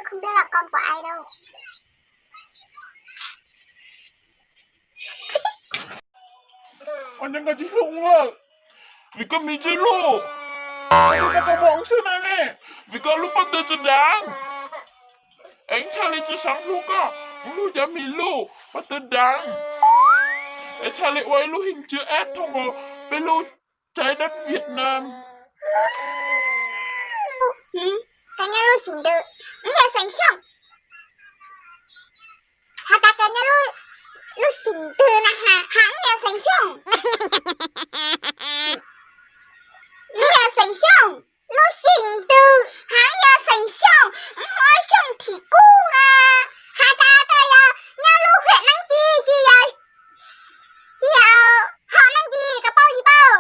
không biết là con của ai đâu. 언젠가지 형아 Vika Mijelo Ano na kamong sinane Vika lupa na sedang Anh chali cho sáng luka Lu ja Milo Patadang Anh chali quay lu hình chữ S thông vào Bên lu trái đất Việt Nam Kayaknya lu sindu. Enggak sengsong. Kata-katanya lu sindu nah hanya sengsong. Lu ya sengsong. Lu sindu hanya sengsong. Ngôi sông thì cu à. Kata-kata ya nhà lu huyện năng chi thì họ năng chi cái bao gì bao.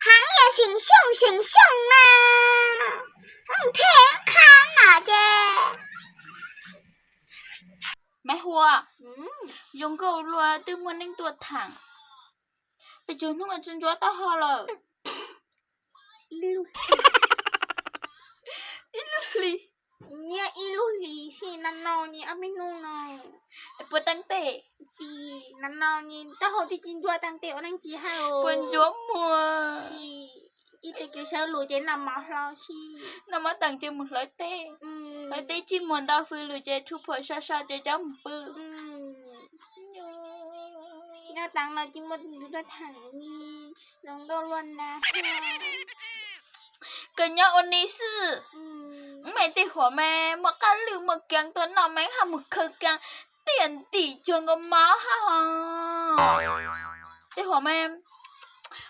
Hanya sengsong mà. Không thể khăn à chứ. Mẹ Hùa, dùng cầu loa từ muốn đánh tuột thẳng. Bây giờ nó là chân chó tao hò lờ. Iluli. Nya iluli si nano ni aminu no. Bữa tăng tệ. Ti nano ni tahu ti cinjua tang te orang ki hao. Buồn chó mùa. Ti ite ke sao lu je nam ma lo si. Nó mà tăng chơi một lời tệ. Lời tệ chỉ muốn tao phi lùi chơi thu phở xa xa chơi chấm bự. Nya tang na chỉ một đứa thằng ni. Long đâu luôn na. Cái nhớ ôn ní sư. Mày tì hỏa mẹ mà cá lưu mà kèng tuần nào mấy hà một khờ kèng tiền tỷ trường có máu ha. Tì hỏa mẹ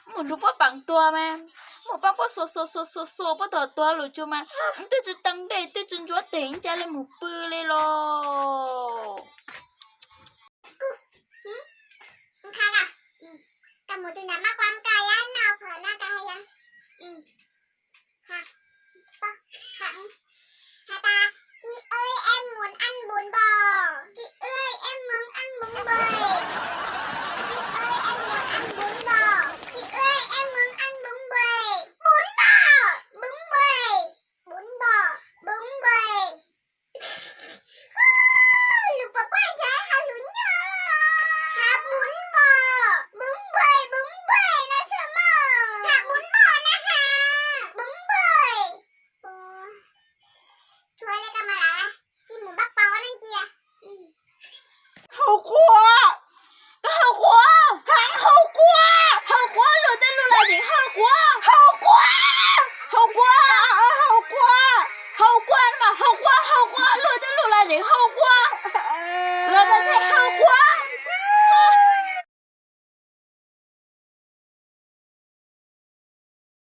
một lúc bắt bằng tua mẹ một bác có số bắt đầu tua rồi cho mẹ tôi chỉ tăng đây tôi chân chúa tỉnh cha lên một bư lên lo. Khang à, cầm một chừng mắt quan cài á, nào phở na cài á. Hà ta, chị ơi em muốn ăn bún bò. Chị ơi em muốn ăn bún bò. Chị ơi em muốn ăn bún bò. Chị ơi em muốn ăn bún bò. Bún bò, bún bò, bún bò, bún bò. Lupa ko aja halunya. Ha bún bò, bún bò na sama. Ha bún bò na ha. Bún bò. Chúa lên camera chị muốn bắt bò lên chị à? Hậu quả. Cái hậu quả. Hậu quả. Hậu quả rồi tên luôn là gì hậu quả. Hậu quả. Hậu quả. Hậu quả. Hậu quả mà hậu quả rồi tên luôn là gì hậu quả.